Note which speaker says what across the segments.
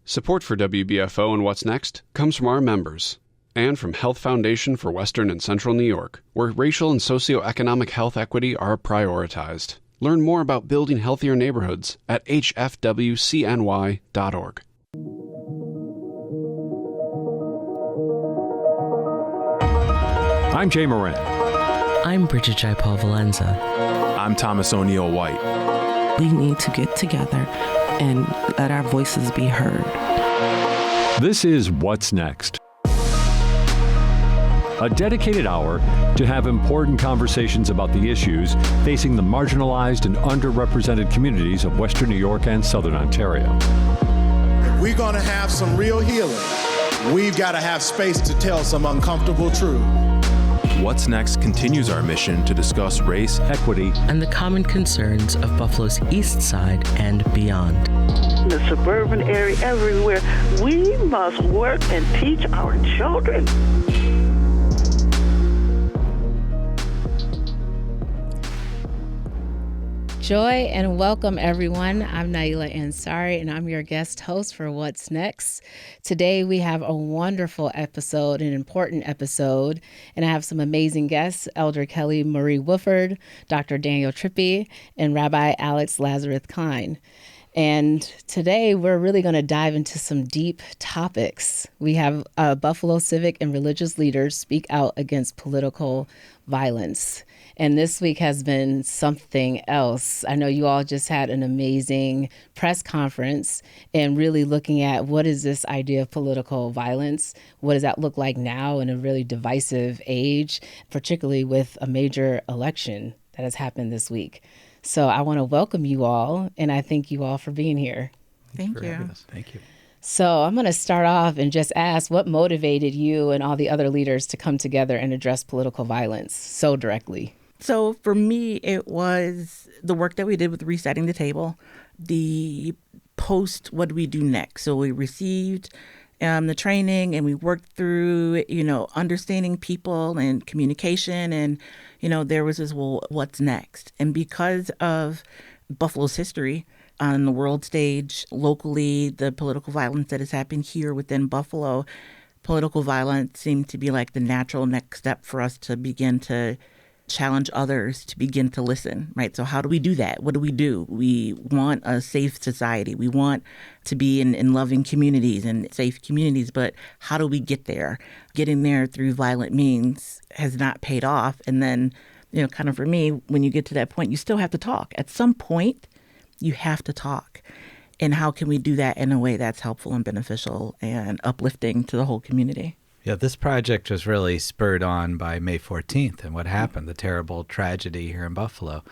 Speaker 1: Support for WBFO and What's Next comes from our members and from Health Foundation for Western and Central New York, where racial and socioeconomic health equity are prioritized. Learn more about building healthier neighborhoods at hfwcny.org.
Speaker 2: I'm Jay Moran.
Speaker 3: I'm Bridget Jaipal Valenza.
Speaker 4: I'm Thomas O'Neill White.
Speaker 5: We need to get together and let our voices be heard.
Speaker 2: This is What's Next, a dedicated hour to have important conversations about the issues facing the marginalized and underrepresented communities of Western New York and Southern Ontario.
Speaker 6: If we're going to have some real healing, we've got to have space to tell some uncomfortable truth.
Speaker 4: What's Next continues our mission to discuss race,
Speaker 2: equity,
Speaker 3: and the common concerns of Buffalo's East Side and beyond.
Speaker 7: In the suburban area, everywhere, we must work and teach our children.
Speaker 8: Joy and welcome, everyone. I'm Naila Ansari, and I'm your guest host for What's Next. Today, we have a wonderful episode, an important episode, and I have some amazing guests, Elder Kelly Wofford, Dr. Daniel Trippie, and Rabbi Alex Lazarus-Klein. And today, we're really going to dive into some deep topics. We have Buffalo civic and religious leaders speak out against political violence. And this week has been something else. I know you all just had an amazing press conference and really looking at what is this idea of political violence? What does that look like now in a really divisive age, particularly with a major election that has happened this week? So I want to welcome you all, and I thank you all for being here.
Speaker 5: Thank you.
Speaker 2: Thank you.
Speaker 8: So I'm going to start off and just ask what motivated you and all the other leaders to come together and address political violence so directly?
Speaker 5: So for me, it was the work that we did with resetting the table, the post, what do we do next? So we received the training and we worked through, understanding people and communication. And, there was this, well, what's next? And because of Buffalo's history on the world stage, locally, the political violence that has happened here within Buffalo, political violence seemed to be like the natural next step for us to begin to challenge others to begin to listen, right? So how do we do that? What do? We want a safe society. We want to be in loving communities and safe communities, but how do we get there? Getting there through violent means has not paid off. And then, kind of for me, when you get to that point, you still have to talk. At some point, you have to talk. And how can we do that in a way that's helpful and beneficial and uplifting to the whole community?
Speaker 9: Yeah, this project was really spurred on by May 14th and what happened, the terrible tragedy here in Buffalo.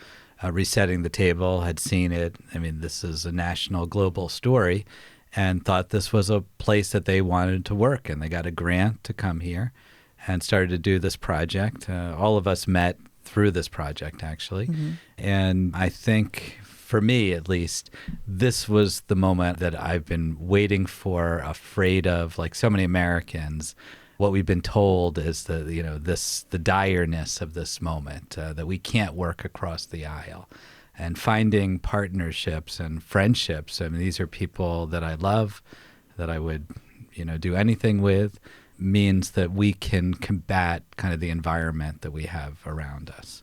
Speaker 9: Resetting the Table had seen it. I mean, this is a national, global story, and thought this was a place that they wanted to work. And they got a grant to come here and started to do this project. All of us met through this project, actually. Mm-hmm. And I think, for me at least, this was the moment that I've been waiting for, afraid of, like so many Americans. What we've been told is the direness of this moment, that we can't work across the aisle. And finding partnerships and friendships, I mean, these are people that I love, that I would, do anything with, means that we can combat kind of the environment that we have around us.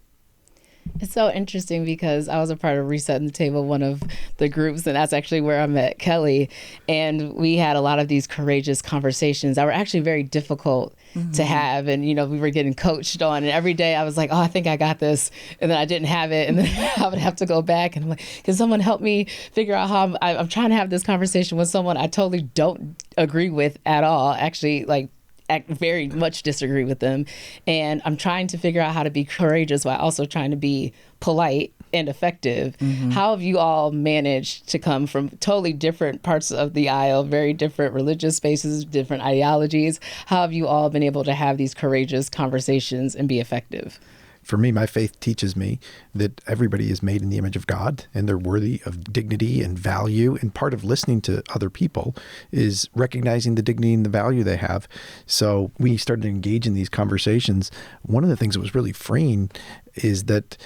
Speaker 8: It's so interesting because I was a part of Resetting the Table, one of the groups, and that's actually where I met Kelly. And we had a lot of these courageous conversations that were actually very difficult to have. And, we were getting coached on. And every day I was like, oh, I think I got this. And then I didn't have it. And then I would have to go back and I'm like, can someone help me figure out how I'm trying to have this conversation with someone I totally don't agree with at all. Actually, very much disagree with them. And I'm trying to figure out how to be courageous while also trying to be polite and effective. Mm-hmm. How have you all managed to come from totally different parts of the aisle, very different religious spaces, different ideologies? How have you all been able to have these courageous conversations and be effective?
Speaker 10: For me, my faith teaches me that everybody is made in the image of God and they're worthy of dignity and value. And part of listening to other people is recognizing the dignity and the value they have. So when you started to engage in these conversations, one of the things that was really freeing is that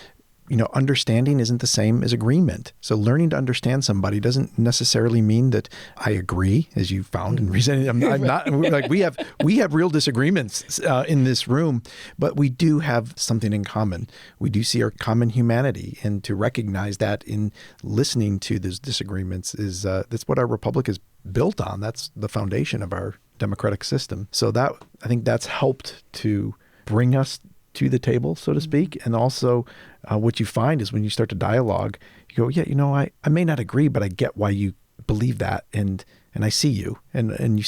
Speaker 10: understanding isn't the same as agreement. So learning to understand somebody doesn't necessarily mean that I agree, as you found in recent. I'm not like we have real disagreements in this room, but we do have something in common. We do see our common humanity, and to recognize that in listening to those disagreements is that's what our republic is built on. That's the foundation of our democratic system. So that I think that's helped to bring us to the table, so to speak. And also what you find is when you start to dialogue, you go, yeah, I may not agree, but I get why you believe that. And I see you. And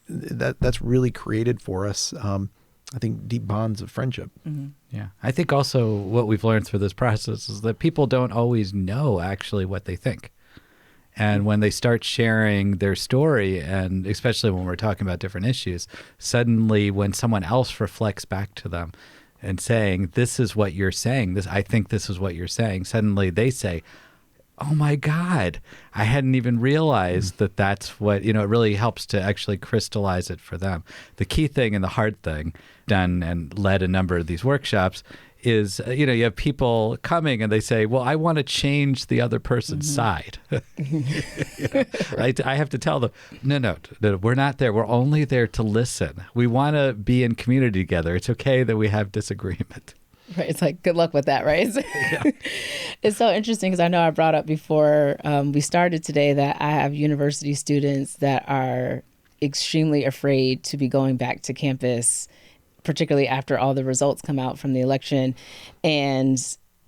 Speaker 10: that's really created for us, I think, deep bonds of friendship.
Speaker 5: Mm-hmm.
Speaker 9: Yeah. I think also what we've learned through this process is that people don't always know actually what they think. And when they start sharing their story, and especially when we're talking about different issues, suddenly when someone else reflects back to them and saying, this is what you're saying, I think this is what you're saying, suddenly they say, oh my God, I hadn't even realized that that's what, it really helps to actually crystallize it for them. The key thing and the hard thing, done and led a number of these workshops, is, you have people coming and they say, well, I want to change the other person's side. I have to tell them, no, we're not there. We're only there to listen. We want to be in community together. It's okay that we have disagreement.
Speaker 8: Right. It's like, good luck with that, right?
Speaker 9: Yeah.
Speaker 8: It's so interesting because I know I brought up before we started today that I have university students that are extremely afraid to be going back to campus, particularly after all the results come out from the election. And,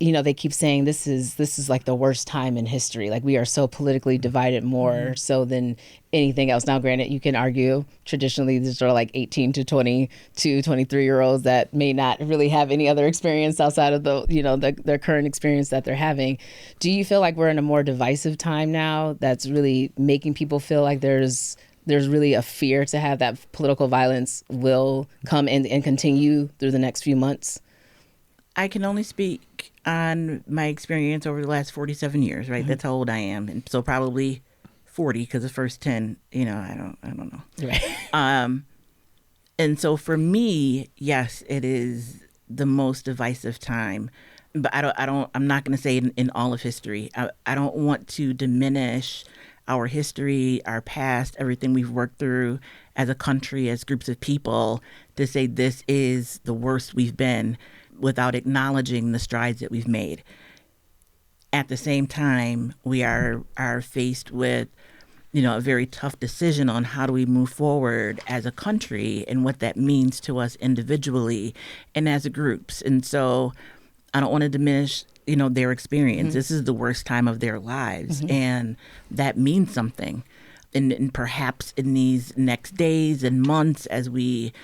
Speaker 8: they keep saying this is like the worst time in history. Like, we are so politically divided more so than anything else. Now, granted, you can argue traditionally these are like 18 to 22, 23-year-olds that may not really have any other experience outside of their current experience that they're having. Do you feel like we're in a more divisive time now that's really making people feel like there's really a fear to have that political violence will come and continue through the next few months?
Speaker 5: I can only speak on my experience over the last 47 years, right? That's how old I am. And so probably 40, because the first 10, I don't know.
Speaker 8: Right.
Speaker 5: And so for me, yes, it is the most divisive time. But I'm not going to say in all of history. I don't want to diminish our history, our past, everything we've worked through as a country, as groups of people, to say this is the worst we've been without acknowledging the strides that we've made. At the same time, we are faced with, a very tough decision on how do we move forward as a country and what that means to us individually and as groups. And so I don't want to diminish their experience. This is the worst time of their lives, and that means something. And perhaps in these next days and months as we,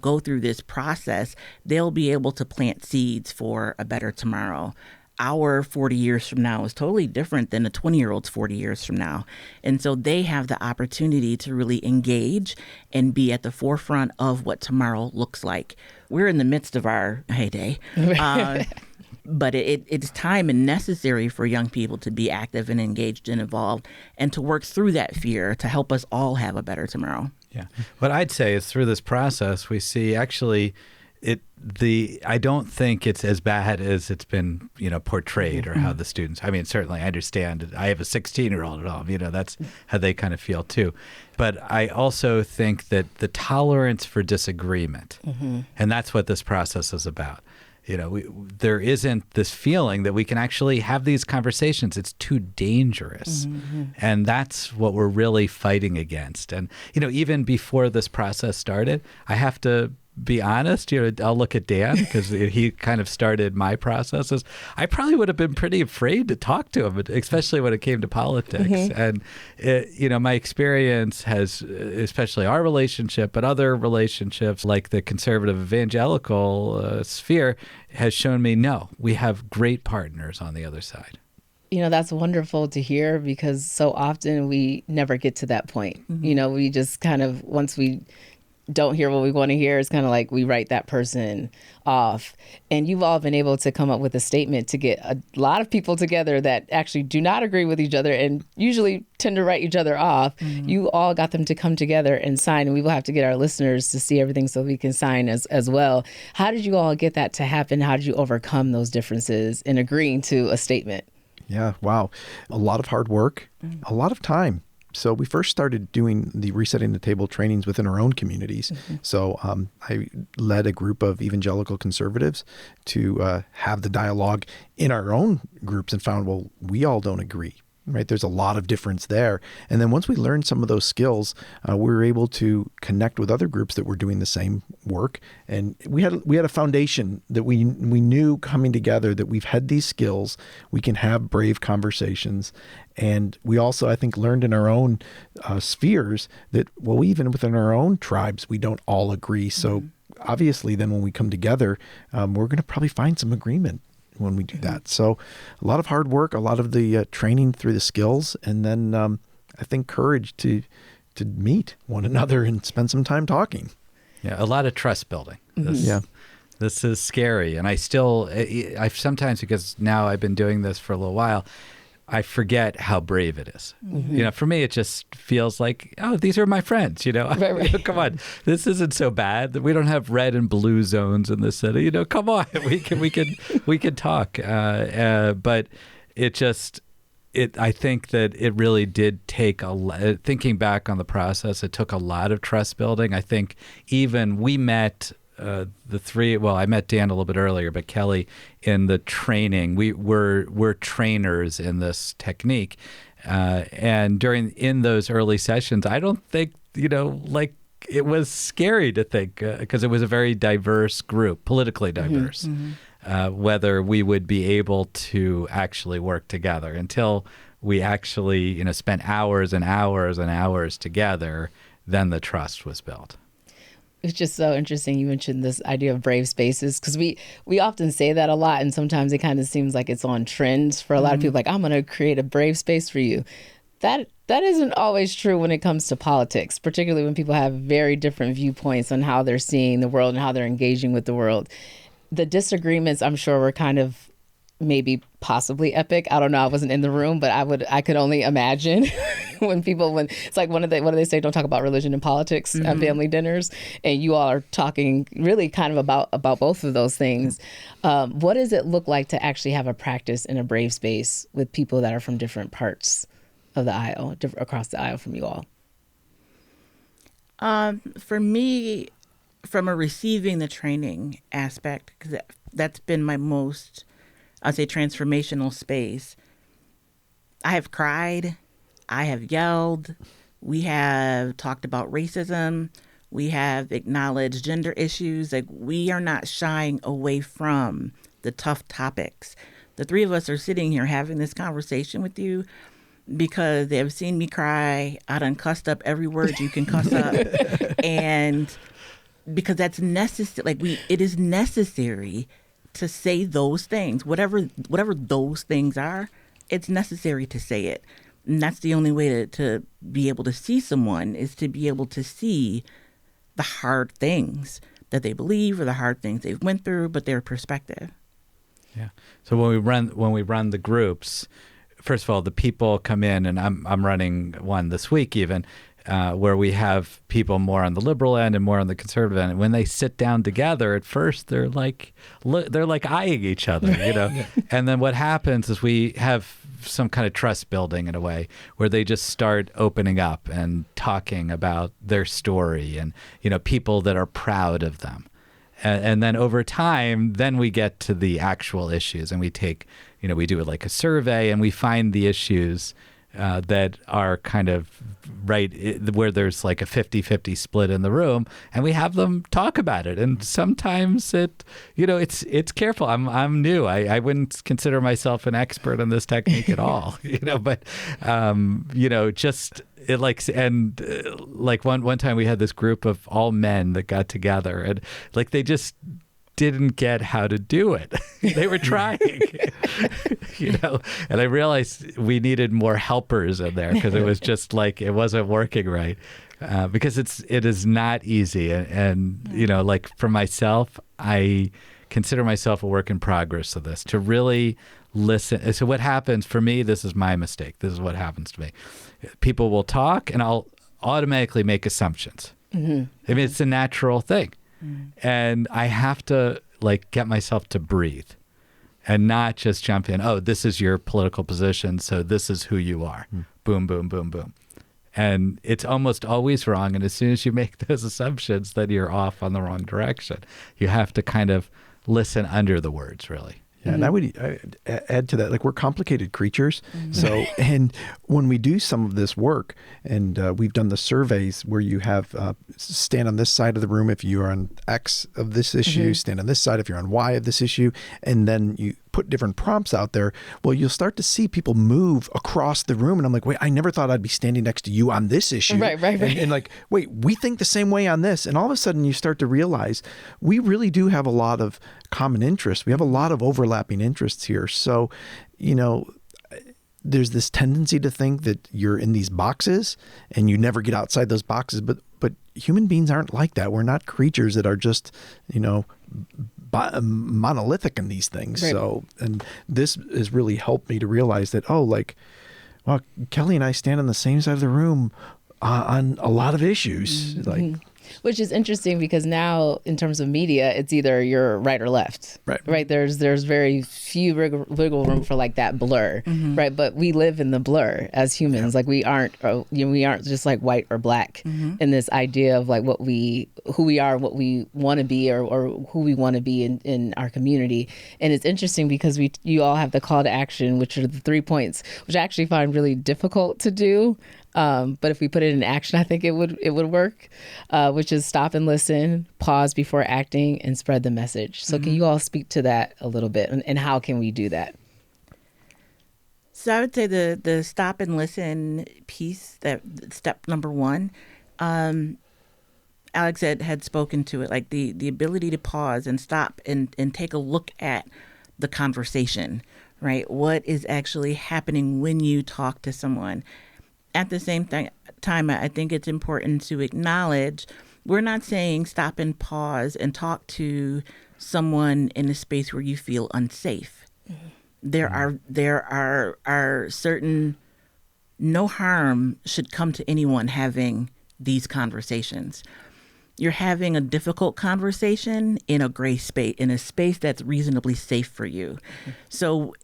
Speaker 5: go through this process, they'll be able to plant seeds for a better tomorrow. Our 40 years from now is totally different than a 20-year-old's 40 years from now. And so they have the opportunity to really engage and be at the forefront of what tomorrow looks like. We're in the midst of our heyday. But it's time and necessary for young people to be active and engaged and involved and to work through that fear to help us all have a better tomorrow.
Speaker 9: Yeah. What I'd say is through this process, we see actually I don't think it's as bad as it's been, portrayed or how the students, certainly I understand. I have a 16-year-old at home, that's how they kind of feel too. But I also think that the tolerance for disagreement, and that's what this process is about. There isn't this feeling that we can actually have these conversations. It's too dangerous. And that's what we're really fighting against. And, even before this process started, I have to be honest, I'll look at Dan because he kind of started my processes. I probably would have been pretty afraid to talk to him, especially when it came to politics. And, my experience has, especially our relationship, but other relationships like the conservative evangelical sphere has shown me, no, we have great partners on the other side.
Speaker 8: That's wonderful to hear because so often we never get to that point. We just kind of, once we don't hear what we want to hear, it's kind of like we write that person off. And you've all been able to come up with a statement to get a lot of people together that actually do not agree with each other and usually tend to write each other off. You all got them to come together and sign, and we will have to get our listeners to see everything so we can sign as well. How did you all get that to happen? How did you overcome those differences in agreeing to a statement?
Speaker 10: Yeah, wow. A lot of hard work, a lot of time. So we first started doing the Resetting the Table trainings within our own communities. So I led a group of evangelical conservatives to have the dialogue in our own groups and found, well, we all don't agree. Right. There's a lot of difference there. And then once we learned some of those skills, we were able to connect with other groups that were doing the same work. And we had a foundation that we knew coming together that we've had these skills. We can have brave conversations. And we also, I think, learned in our own spheres that, well, even within our own tribes, we don't all agree. So obviously, then when we come together, we're going to probably find some agreement when we do that. So a lot of hard work, a lot of the training through the skills, and then I think courage to meet one another and spend some time talking.
Speaker 9: Yeah, a lot of trust building.
Speaker 10: Yeah.
Speaker 9: This is scary. And I sometimes, because now I've been doing this for a little while, I forget how brave it is. You know, for me, it just feels like, oh, these are my friends, you know. Right. Come on, this isn't so bad. We don't have red and blue zones in the city. You know, come on, we can talk. But I think that it really did take thinking back on the process, it took a lot of trust building. I think even we met the three, well, I met Dan a little bit earlier, but Kelly in the training, we're trainers in this technique. And in those early sessions, I don't think, you know, like it was scary to think because it was a very diverse group, politically diverse, whether we would be able to actually work together until we actually, you know, spent hours and hours and hours together, then the trust was built.
Speaker 8: It's just so interesting you mentioned this idea of brave spaces, because we often say that a lot, and sometimes it kind of seems like it's on trends for a lot of people, like, I'm going to create a brave space for you. That isn't always true when it comes to politics, particularly when people have very different viewpoints on how they're seeing the world and how they're engaging with the world. The disagreements, I'm sure, were kind of maybe possibly epic. I don't know. I wasn't in the room, but I could only imagine when it's like what do they say? Don't talk about religion and politics at family dinners. And you all are talking really kind of about both of those things. What does it look like to actually have a practice in a brave space with people that are from different parts of the aisle, across the aisle from you all?
Speaker 5: For me, from a receiving the training aspect, because that's been my most, I'd say, transformational space. I have cried. I have yelled. We have talked about racism. We have acknowledged gender issues. Like, we are not shying away from the tough topics. The three of us are sitting here having this conversation with you because they have seen me cry. I done cussed up every word you can cuss up. And because that's necessary. Like, it is necessary to say those things, whatever those things are. It's necessary to say it, and that's the only way to be able to see someone, is to be able to see the hard things that they believe or the hard things they've went through, but their perspective.
Speaker 9: Yeah. So when we run the groups, first of all, the people come in, and I'm running one this week even. Where we have people more on the liberal end and more on the conservative end. And when they sit down together, at first they're like eyeing each other, you know. And then what happens is we have some kind of trust building in a way where they just start opening up and talking about their story and, you know, people that are proud of them. And then over time, then we get to the actual issues, and we take, you know, we do it like a survey, and we find the issues that are kind of right where there's like a 50-50 split in the room, and we have them talk about it. And sometimes it's careful. I'm new. I wouldn't consider myself an expert in this technique at all, you know, but just it like one time we had this group of all men that got together, and like they just didn't get how to do it. They were trying, and I realized we needed more helpers in there because it was just like it wasn't working right. Because it is not easy, and like for myself, I consider myself a work in progress of this, to really listen. So what happens for me, this is my mistake. This is what happens to me. People will talk and I'll automatically make assumptions. Mm-hmm. I mean, it's a natural thing. Mm-hmm. And I have to get myself to breathe and not just jump in. Oh, this is your political position, so this is who you are. Mm-hmm. Boom, boom, boom, boom. And it's almost always wrong. And as soon as you make those assumptions, then you're off on the wrong direction. You have to kind of listen under the words, really.
Speaker 10: Yeah, and I would add to that, we're complicated creatures. Mm-hmm. So, and when we do some of this work, and we've done the surveys where you have stand on this side of the room if you're on X of this issue, stand on this side if you're on Y of this issue, and then you put different prompts out there, well, you'll start to see people move across the room. And I'm like, wait, I never thought I'd be standing next to you on this issue.
Speaker 8: Right.
Speaker 10: And wait, we think the same way on this. And all of a sudden you start to realize we really do have a lot of common interests. We have a lot of overlapping interests here. So, there's this tendency to think that you're in these boxes and you never get outside those boxes. But human beings aren't like that. We're not creatures that are just, monolithic in these things. Right. So, and this has really helped me to realize that, well, Kelly and I stand on the same side of the room on a lot of issues.
Speaker 8: Mm-hmm. Which is interesting because now, in terms of media, it's either you're right or left. Right. There's very few wiggle room for that blur. Mm-hmm. Right. But we live in the blur as humans. Yeah. We aren't just white or black in this idea of who we are, what we want to be, or who we want to be in our community. And it's interesting because you all have the call to action, which are the 3 points, which I actually find really difficult to do. But if we put it in action, I think it would work, which is stop and listen, pause before acting, and spread the message. So can you all speak to that a little bit, and how can we do that?
Speaker 5: So I would say the stop and listen piece, that step number one, Alex had spoken to it, the ability to pause and stop and take a look at the conversation, right? What is actually happening when you talk to someone? At the same time, I think it's important to acknowledge we're not saying stop and pause and talk to someone in a space where you feel unsafe. Mm-hmm. There are certain, no harm should come to anyone having these conversations. You're having a difficult conversation in a gray space, in a space that's reasonably safe for you. Mm-hmm. So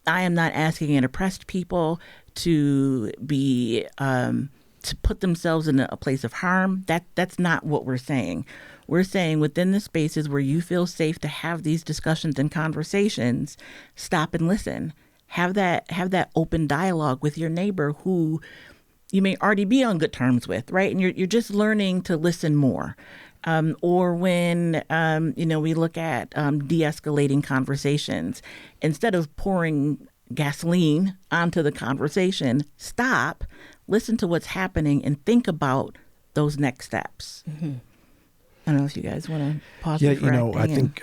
Speaker 5: I am not asking an oppressed people to be to put themselves in a place of harm. That's not what we're saying. We're saying within the spaces where you feel safe to have these discussions and conversations, stop and listen. Have that open dialogue with your neighbor who you may already be on good terms with, right? And you're just learning to listen more. Or when we look at de-escalating conversations, instead of pouring gasoline onto the conversation, stop, listen to what's happening, and think about those next steps. Mm-hmm. I don't know if you guys want to pause.
Speaker 10: Yeah, I think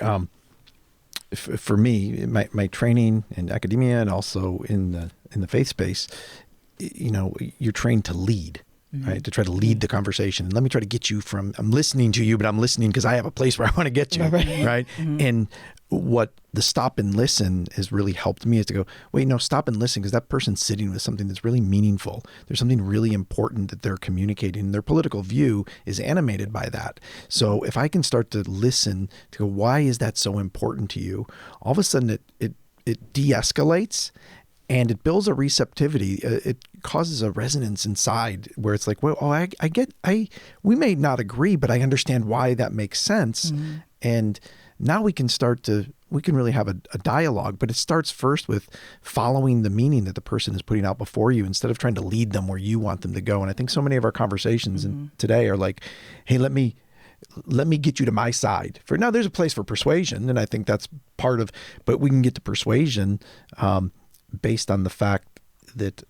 Speaker 10: for me, my training in academia and also in the faith space, you're trained to lead. Mm-hmm. Right, to try to lead the conversation. And let me try to get you from, I'm listening to you, but I'm listening because I have a place where I want to get you, right? Mm-hmm. And what the stop and listen has really helped me is to go, wait, no, stop and listen, because that person's sitting with something that's really meaningful. There's something really important that they're communicating. Their political view is animated by that. So if I can start to listen to go, why is that so important to you? All of a sudden it de-escalates. And it builds a receptivity. It causes a resonance inside where it's like, well, we may not agree, but I understand why that makes sense. Mm-hmm. And now we can really have a dialogue, but it starts first with following the meaning that the person is putting out before you instead of trying to lead them where you want them to go. And I think so many of our conversations today are like, hey, let me get you to my side. For now, there's a place for persuasion. And I think that's part of, but we can get to persuasion, based on the fact that,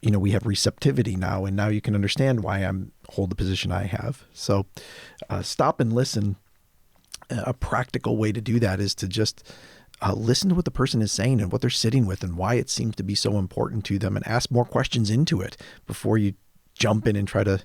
Speaker 10: we have receptivity now, and now you can understand why hold the position I have. So stop and listen. a practical way to do that is to just listen to what the person is saying and what they're sitting with and why it seems to be so important to them, and ask more questions into it before you jump in and try to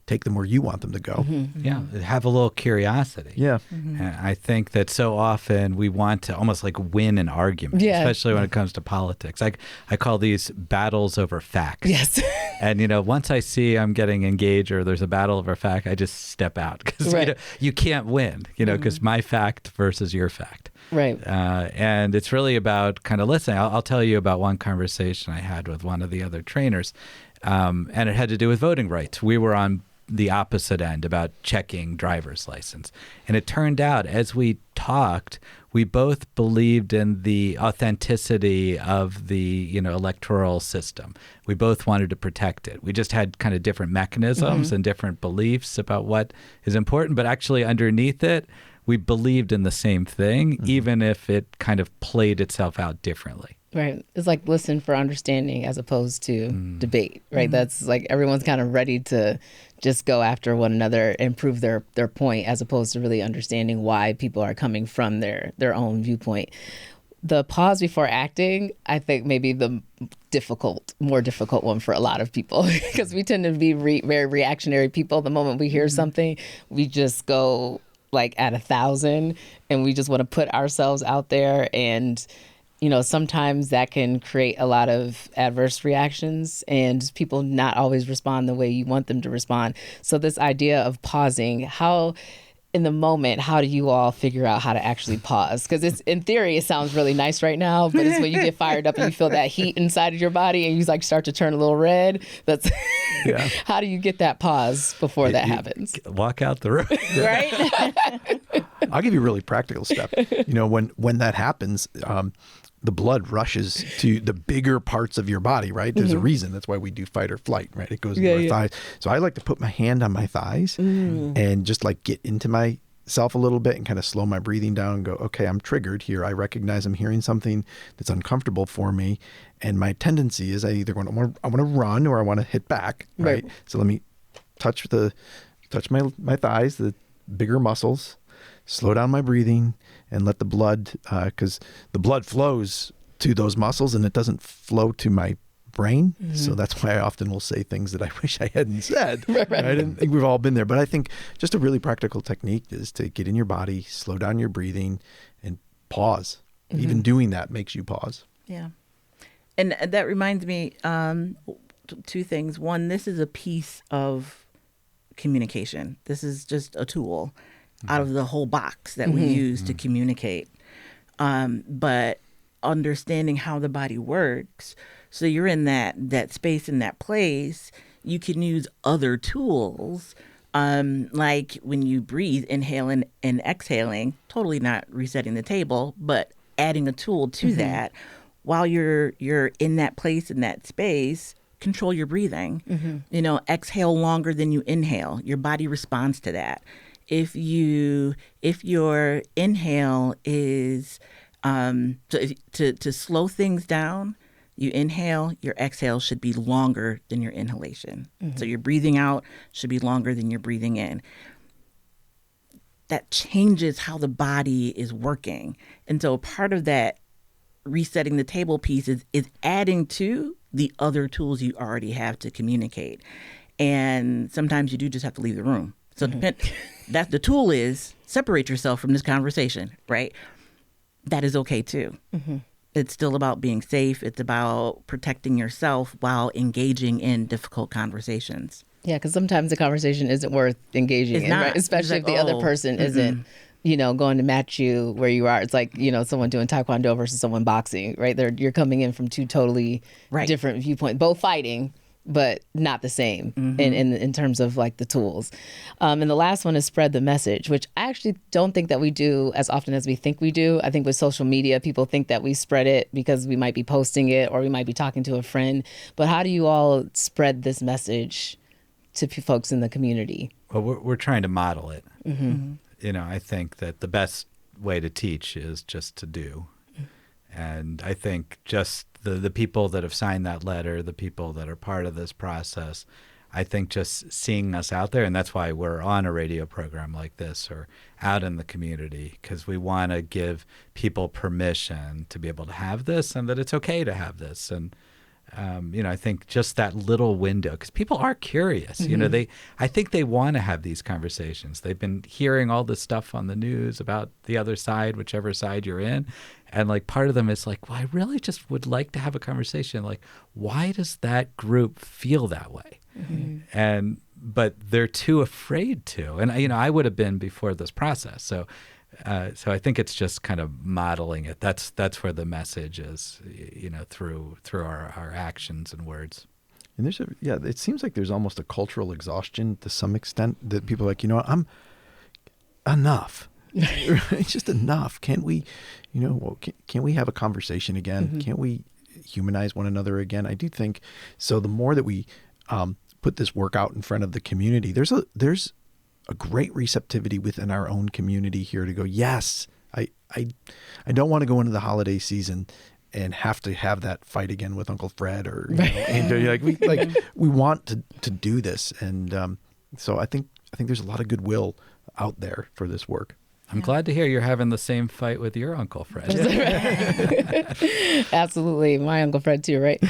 Speaker 10: take them where you want them to go.
Speaker 9: Yeah, have a little curiosity.
Speaker 10: Yeah.
Speaker 9: And I think that so often we want to almost like win an argument, especially when it comes to politics. I call these battles over facts.
Speaker 8: Yes.
Speaker 9: And, once I see I'm getting engaged or there's a battle over fact, I just step out because you can't win, because my fact versus your fact.
Speaker 8: Right.
Speaker 9: And it's really about kind of listening. I'll tell you about one conversation I had with one of the other trainers, and it had to do with voting rights. We were on the opposite end about checking driver's license. And it turned out, as we talked, we both believed in the authenticity of the, electoral system. We both wanted to protect it. We just had kind of different mechanisms and different beliefs about what is important. But actually underneath it, we believed in the same thing, even if it kind of played itself out differently.
Speaker 8: Right. It's like listen for understanding as opposed to debate, right? That's like everyone's kind of ready to just go after one another and prove their point, as opposed to really understanding why people are coming from their own viewpoint. The pause before acting, I think, maybe the more difficult one for a lot of people, because we tend to be very reactionary people. The moment we hear something, we just go like at 1,000, and we just want to put ourselves out there. And sometimes that can create a lot of adverse reactions and people not always respond the way you want them to respond. So this idea of pausing, in the moment, how do you all figure out how to actually pause? Because it's, in theory, it sounds really nice right now, but it's when you get fired up and you feel that heat inside of your body and you start to turn a little red. That's how do you get that pause before that happens?
Speaker 9: Walk out the room.
Speaker 8: Right?
Speaker 10: I'll give you a really practical step. When that happens, the blood rushes to the bigger parts of your body, right? There's a reason. That's why we do fight or flight, right? It goes into our thighs. So I like to put my hand on my thighs and just like get into myself a little bit and kind of slow my breathing down and go, okay, I'm triggered here. I recognize I'm hearing something that's uncomfortable for me. And my tendency is I either want to run or I want to hit back, right? So let me touch my thighs, the bigger muscles, slow down my breathing, and let the blood, because the blood flows to those muscles and it doesn't flow to my brain. So that's why I often will say things that I wish I hadn't said. Right? I think we've all been there. But I think just a really practical technique is to get in your body, slow down your breathing, and pause. Even doing that makes you pause.
Speaker 5: Yeah. And that reminds me, two things. One, this is a piece of communication. This is just a tool out of the whole box that we use to communicate. But understanding how the body works, so you're in that space, in that place, you can use other tools, like when you breathe, inhaling and exhaling, totally not resetting the table, but adding a tool to that while you're in that place, in that space. Control your breathing. Exhale longer than you inhale. Your body responds to that. If your inhale is to slow things down, you inhale, your exhale should be longer than your inhalation. So your breathing out should be longer than your breathing in. That changes how the body is working. And so part of that resetting the table piece is adding to the other tools you already have to communicate. And sometimes you do just have to leave the room. So that the tool is separate yourself from this conversation, right? That is okay too. It's still about being safe. It's about protecting yourself while engaging in difficult conversations.
Speaker 8: Yeah, because sometimes the conversation isn't worth engaging in, right? Especially if the other person isn't, going to match you where you are. It's like, someone doing taekwondo versus someone boxing, right? You're coming in from two totally different viewpoints, both fighting, but not the same in terms of like the tools. And the last one is spread the message, which I actually don't think that we do as often as we think we do. I think with social media, people think that we spread it because we might be posting it or we might be talking to a friend. But how do you all spread this message to folks in the community?
Speaker 9: Well, we're trying to model it. I think that the best way to teach is just to do. And I think just the people that have signed that letter, the people that are part of this process, I think just seeing us out there, and that's why we're on a radio program like this or out in the community, because we want to give people permission to be able to have this and that it's okay to have this. And I think just that little window, because people are curious. I think they want to have these conversations. They've been hearing all this stuff on the news about the other side, whichever side you're in. And like part of them is like, well, I really just would like to have a conversation. Like, why does that group feel that way? But they're too afraid to. And, I would have been before this process. So I think it's just kind of modeling it. That's where the message is, through our actions and words.
Speaker 10: And it seems like there's almost a cultural exhaustion to some extent that people are like, I'm enough. It's just enough. Can't we, can't we have a conversation again? Can't we humanize one another again? I do think so. The more that we put this work out in front of the community, there's a great receptivity within our own community here to go, yes, I don't want to go into the holiday season and have to have that fight again with Uncle Fred or and we want to do this. And so I think there's a lot of goodwill out there for this work.
Speaker 9: I'm glad to hear you're having the same fight with your Uncle Fred.
Speaker 8: Absolutely. My Uncle Fred too, right?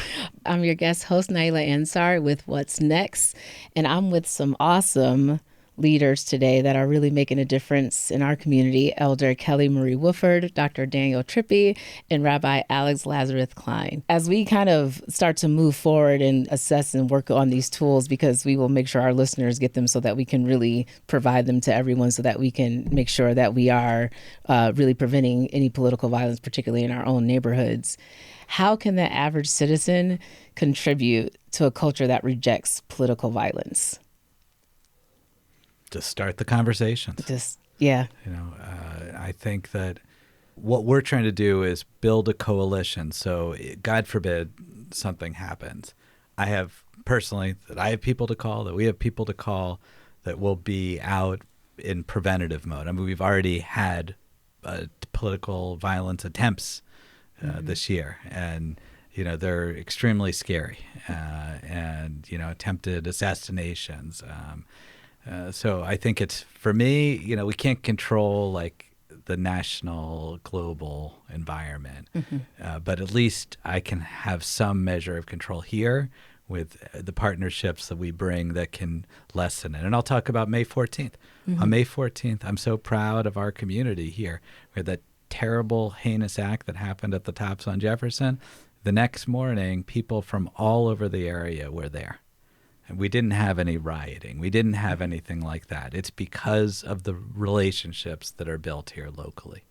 Speaker 8: I'm your guest host, Naila Ansari, with What's Next. And I'm with some awesome leaders today that are really making a difference in our community. Elder Kelly Wofford, Dr. Daniel Trippie, and Rabbi Alex Lazarus-Klein. As we kind of start to move forward and assess and work on these tools, because we will make sure our listeners get them so that we can really provide them to everyone, so that we can make sure that we are really preventing any political violence, particularly in our own neighborhoods. How can the average citizen contribute to a culture that rejects political violence?
Speaker 9: Just start the conversations. I think that what we're trying to do is build a coalition. So God forbid something happens. I have people to call, that we have people to call, that will be out in preventative mode. I mean, we've already had political violence attempts this year, and they're extremely scary, and attempted assassinations. So I think it's, for me, we can't control like the national, global environment, but at least I can have some measure of control here with the partnerships that we bring that can lessen it. And I'll talk about May 14th. On May 14th, I'm so proud of our community here. We had that terrible, heinous act that happened at the Tops on Jefferson. The next morning, people from all over the area were there. And we didn't have any rioting. We didn't have anything like that. It's because of the relationships that are built here locally.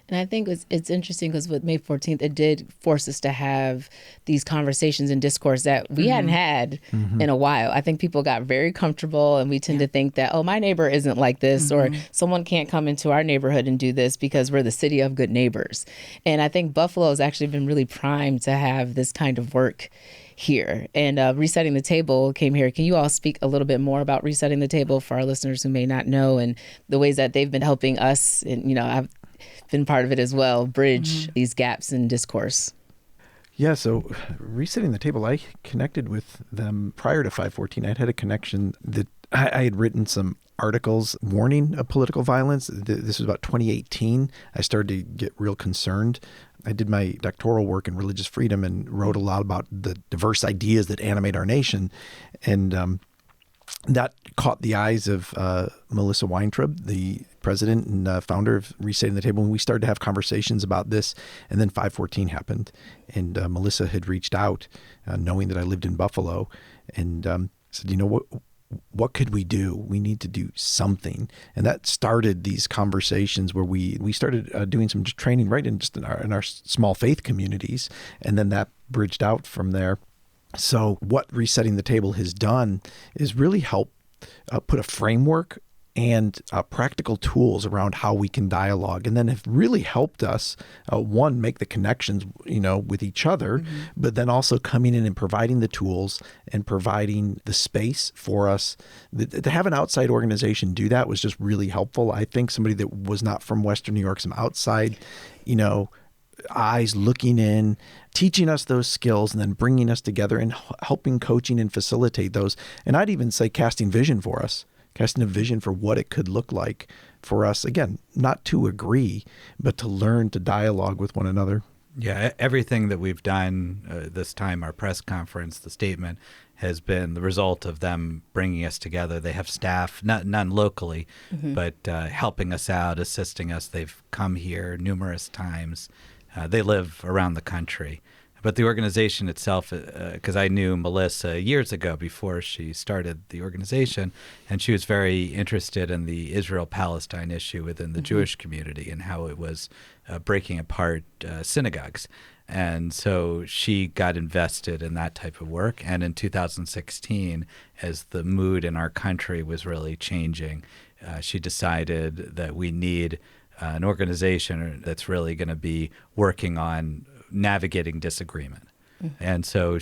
Speaker 8: And I think it's interesting because with May 14th, it did force us to have these conversations and discourse that we hadn't had in a while. I think people got very comfortable, and we tend to think that, oh, my neighbor isn't like this, or someone can't come into our neighborhood and do this because we're the city of good neighbors. And I think Buffalo has actually been really primed to have this kind of work here. And Resetting the Table came here. Can you all speak a little bit more about Resetting the Table for our listeners who may not know, and the ways that they've been helping us? And, I've been part of it as well, bridge these gaps in discourse.
Speaker 10: Yeah, so Resetting the Table, I connected with them prior to 514. I'd had a connection that I had written some articles warning of political violence. This was about 2018. I started to get real concerned. I did my doctoral work in religious freedom and wrote a lot about the diverse ideas that animate our nation. And that caught the eyes of Melissa Weintraub, the president and founder of Resetting the Table. And we started to have conversations about this. And then 514 happened. And Melissa had reached out, knowing that I lived in Buffalo, and said, what could we do? We need to do something. And that started these conversations where we started doing some training right in our small faith communities. And then that bridged out from there. So what Resetting the Table has done is really help put a framework and practical tools around how we can dialogue, and then have really helped us, one, make the connections, with each other, but then also coming in and providing the tools and providing the space for us. To have an outside organization do that was just really helpful. I think somebody that was not from Western New York, some outside, eyes looking in, teaching us those skills, and then bringing us together and helping coaching and facilitate those. And I'd even say casting vision for us, casting a vision for what it could look like for us. Again, not to agree, but to learn to dialogue with one another.
Speaker 9: Yeah, everything that we've done this time, our press conference, the statement, has been the result of them bringing us together. They have staff, none locally, but helping us out, assisting us. They've come here numerous times. They live around the country. But the organization itself, because I knew Melissa years ago before she started the organization, and she was very interested in the Israel-Palestine issue within the Jewish community and how it was breaking apart synagogues. And so she got invested in that type of work. And in 2016, as the mood in our country was really changing, she decided that we need an organization that's really going to be working on navigating disagreement. And so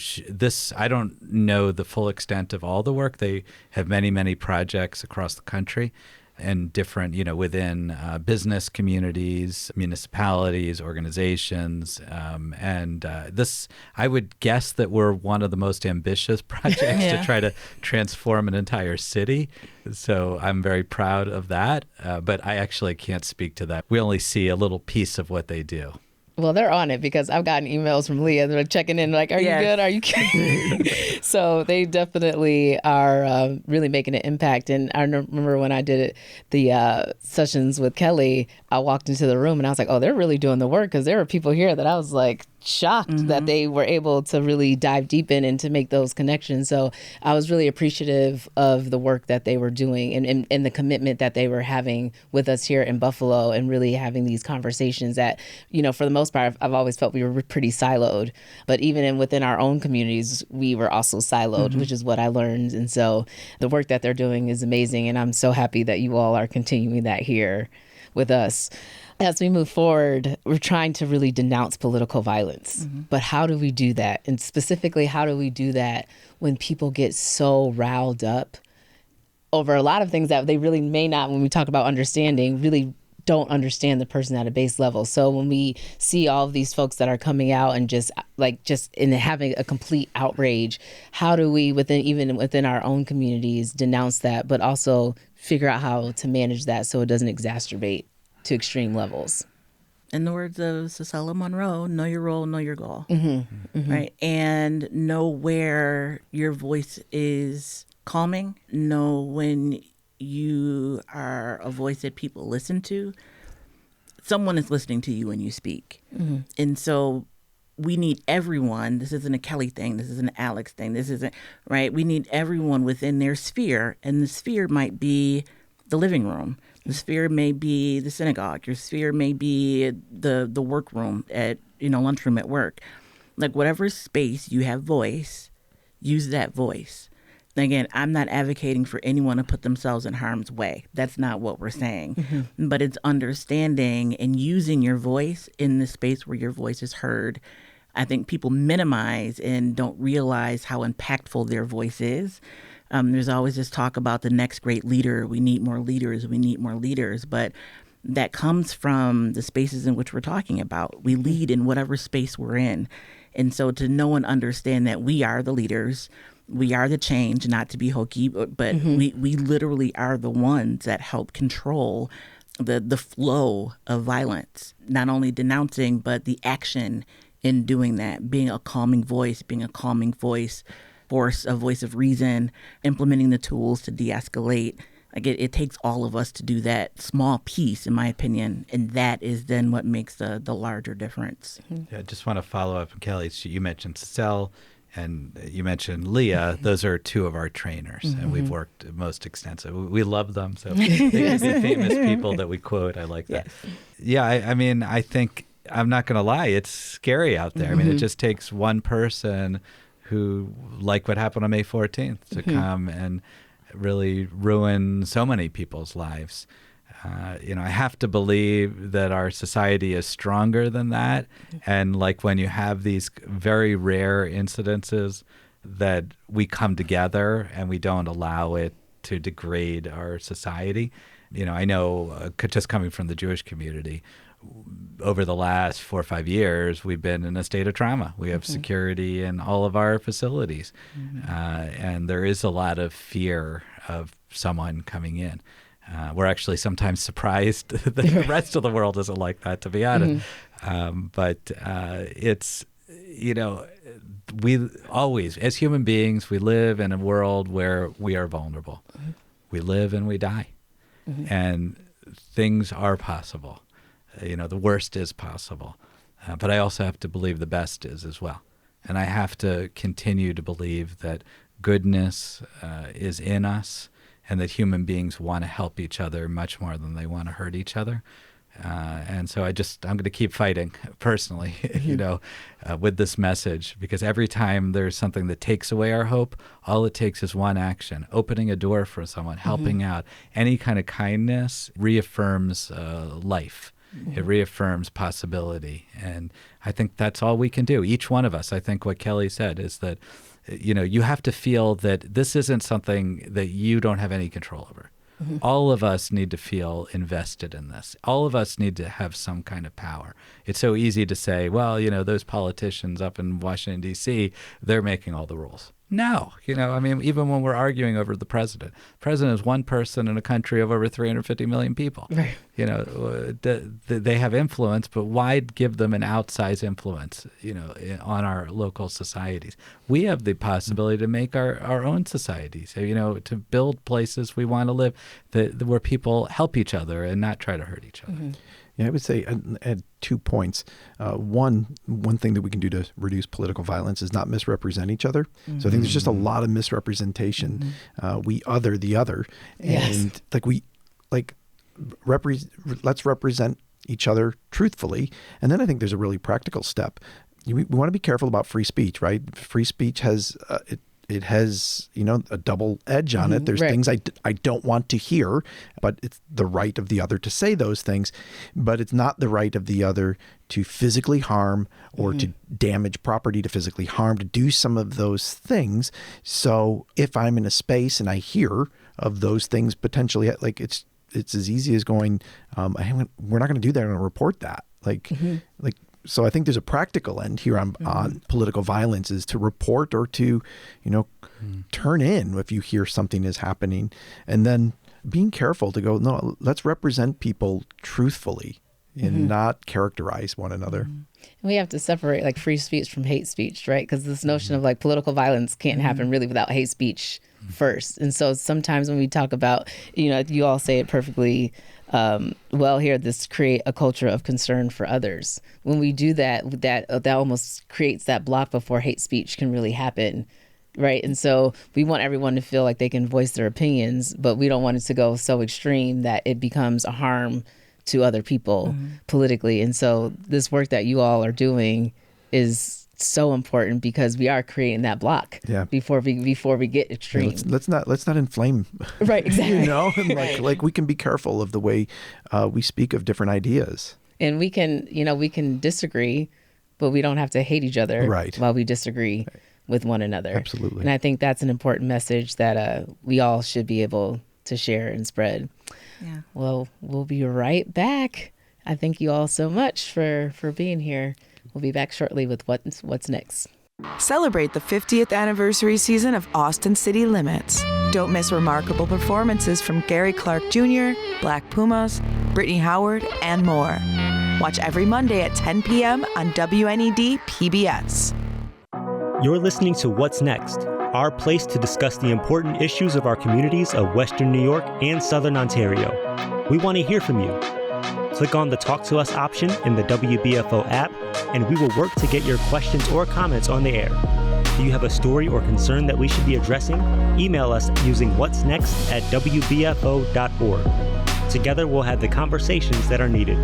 Speaker 9: I don't know the full extent of all the work. They have many, many projects across the country and different, within business communities, municipalities, organizations. I would guess that we're one of the most ambitious projects to try to transform an entire city. So I'm very proud of that. But I actually can't speak to that. We only see a little piece of what they do.
Speaker 8: Well, they're on it because I've gotten emails from Leah. They're checking in like, are you good? Are you good? So they definitely are really making an impact. And I remember when I did the sessions with Kelly, I walked into the room and I was like, oh, they're really doing the work, because there were people here that I was like shocked that they were able to really dive deep in and to make those connections. So I was really appreciative of the work that they were doing and the commitment that they were having with us here in Buffalo, and really having these conversations that, for the most part, I've always felt we were pretty siloed. But even within our own communities, we were also siloed, which is what I learned. And so the work that they're doing is amazing. And I'm so happy that you all are continuing that here with us. As we move forward, we're trying to really denounce political violence. But how do we do that? And specifically, how do we do that when people get so riled up over a lot of things that they really may not, when we talk about understanding, really don't understand the person at a base level. So when we see all of these folks that are coming out and just in having a complete outrage, how do we, even within our own communities, denounce that, but also figure out how to manage that so it doesn't exacerbate to extreme levels?
Speaker 5: In the words of Cicely Monroe, know your role, know your goal, right? And know where your voice is calming, know when you are a voice that people listen to. Someone is listening to you when you speak. And so we need everyone. This isn't a Kelly thing. This isn't an Alex thing. This isn't, right? We need everyone within their sphere. And the sphere might be the living room. The sphere may be the synagogue. Your sphere may be the workroom at, lunchroom at work. Like whatever space you have voice, use that voice. Again, I'm not advocating for anyone to put themselves in harm's way. That's not what we're saying. But it's understanding and using your voice in the space where your voice is heard. I think people minimize and don't realize how impactful their voice is. There's always this talk about the next great leader. We need more leaders. We need more leaders. But that comes from the spaces in which we're talking about. We lead in whatever space we're in. And so to know and understand that we are the leaders, we are the change, not to be hokey, but we literally are the ones that help control the flow of violence, not only denouncing, but the action in doing that, being a calming voice, force, a voice of reason, implementing the tools to de-escalate. Like it takes all of us to do that small piece, in my opinion, and that is then what makes the larger difference.
Speaker 9: Yeah, I just want to follow up, Kelly. You mentioned Cicely and you mentioned Leah. Those are two of our trainers, and we've worked most extensive. We love them, so they can be famous people that we quote. I like that. Yeah, I mean, I think, I'm not going to lie, it's scary out there. I mean, it just takes one person who, like what happened on May 14th, to come and really ruin so many people's lives. I have to believe that our society is stronger than that. And like when you have these very rare incidences, that we come together and we don't allow it to degrade our society. I know, just coming from the Jewish community, over the last 4 or 5 years, we've been in a state of trauma. We have security in all of our facilities. And there is a lot of fear of someone coming in. We're actually sometimes surprised that the rest of the world isn't like that, to be honest. But it's, we always, as human beings, we live in a world where we are vulnerable. We live and we die. And things are possible. The worst is possible. But I also have to believe the best is as well. And I have to continue to believe that goodness is in us, and that human beings want to help each other much more than they want to hurt each other. And so I'm going to keep fighting personally, with this message, because every time there's something that takes away our hope, all it takes is one action, opening a door for someone, helping out. Any kind of kindness reaffirms life. It reaffirms possibility. And I think that's all we can do. Each one of us, I think what Kelly said is that, you have to feel that this isn't something that you don't have any control over. All of us need to feel invested in this. All of us need to have some kind of power. It's so easy to say, well, those politicians up in Washington, D.C., they're making all the rules. No. Even when we're arguing over the president is one person in a country of over 350 million people. Right. They have influence, but why give them an outsized influence, on our local societies? We have the possibility to make our own societies, to build places we want to live where people help each other and not try to hurt each other.
Speaker 10: Yeah, I would say add 2 points. One thing that we can do to reduce political violence is not misrepresent each other. So I think there's just a lot of misrepresentation. We other the other, and let's represent each other truthfully. And then I think there's a really practical step. We want to be careful about free speech, right? Free speech has it has, a double edge on it. There's things I don't want to hear, but it's the right of the other to say those things. But it's not the right of the other to physically harm or to damage property, to physically harm, to do some of those things. So if I'm in a space and I hear of those things potentially, it's as easy as going, we're not going to do that. I'm going to report that. So I think there's a practical end here on political violence, is to report or to, turn in if you hear something is happening, and then being careful to go, no, let's represent people truthfully and not characterize one another.
Speaker 8: We have to separate free speech from hate speech, right? Because this notion of political violence can't happen really without hate speech first. And so sometimes when we talk about, you all say it perfectly well here, this create a culture of concern for others. When we do that almost creates that block before hate speech can really happen, right? And so we want everyone to feel like they can voice their opinions, but we don't want it to go so extreme that it becomes a harm to other people politically. And so this work that you all are doing is so important, because we are creating that block before we get extreme.
Speaker 10: Yeah, let's not inflame.
Speaker 8: Right, exactly.
Speaker 10: And we can be careful of the way we speak of different ideas.
Speaker 8: And we can disagree, but we don't have to hate each other while we disagree with one another.
Speaker 10: Absolutely.
Speaker 8: And I think that's an important message that we all should be able to share and spread. Yeah. Well, we'll be right back. I thank you all so much for being here. We'll be back shortly with what's next.
Speaker 11: Celebrate the 50th anniversary season of Austin City Limits. Don't miss remarkable performances from Gary Clark Jr., Black Pumas, Brittany Howard, and more. Watch every Monday at 10 p.m. on WNED PBS.
Speaker 12: You're listening to What's Next, our place to discuss the important issues of our communities of Western New York and Southern Ontario. We want to hear from you. Click on the Talk to Us option in the WBFO app, and we will work to get your questions or comments on the air. Do you have a story or concern that we should be addressing? Email us using what'snext@wbfo.org. Together, we'll have the conversations that are needed.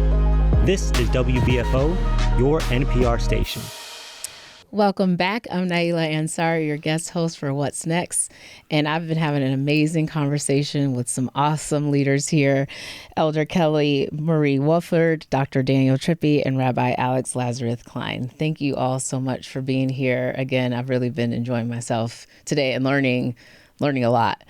Speaker 12: This is WBFO, your NPR station.
Speaker 8: Welcome back. I'm Naila Ansari, your guest host for What's Next. And I've been having an amazing conversation with some awesome leaders here. Elder Kelly Marie Wofford, Dr. Daniel Trippie, and Rabbi Alex Lazarus-Klein. Thank you all so much for being here. Again, I've really been enjoying myself today and learning learning a lot.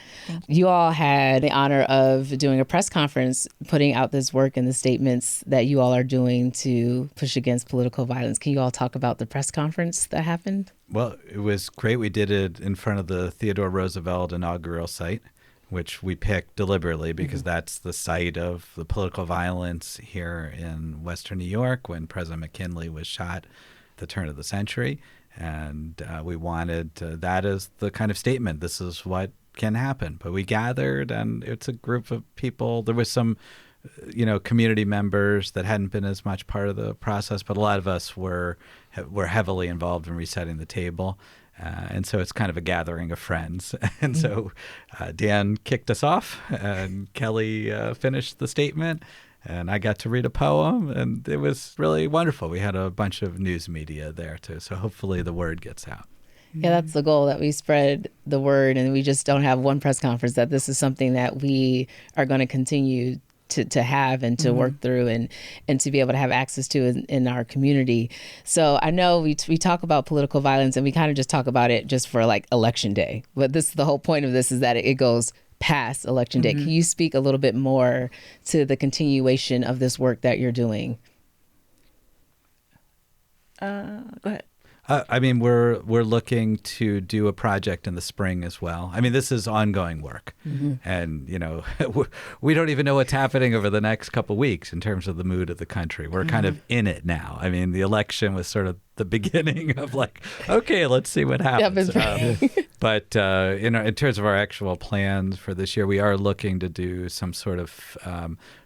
Speaker 8: You all had the honor of doing a press conference, putting out this work and the statements that you all are doing to push against political violence. Can you all talk about the press conference that happened?
Speaker 9: Well, it was great. We did it in front of the Theodore Roosevelt inaugural site, which we picked deliberately because that's the site of the political violence here in Western New York when President McKinley was shot at the turn of the century. And we wanted that as the kind of statement. This is what can happen. But we gathered, and it's a group of people. There was some, community members that hadn't been as much part of the process, but a lot of us were heavily involved in resetting the table. And so it's kind of a gathering of friends. And so Dan kicked us off, and Kelly finished the statement. And I got to read a poem, and it was really wonderful. We had a bunch of news media there, too. So hopefully the word gets out.
Speaker 8: Yeah, that's the goal, that we spread the word, and we just don't have one press conference, that this is something that we are going to continue to have and to work through and to be able to have access to in our community. So I know we talk about political violence, and we kind of just talk about it just for like Election Day. But the whole point of this is that it goes past Election Day. Can you speak a little bit more to the continuation of this work that you're doing?
Speaker 5: Go ahead.
Speaker 9: We're looking to do a project in the spring as well. I mean, this is ongoing work. And, we don't even know what's happening over the next couple of weeks in terms of the mood of the country. We're kind of in it now. I mean, the election was sort of the beginning of like, okay, let's see what happens. But, in terms of our actual plans for this year, we are looking to do some sort of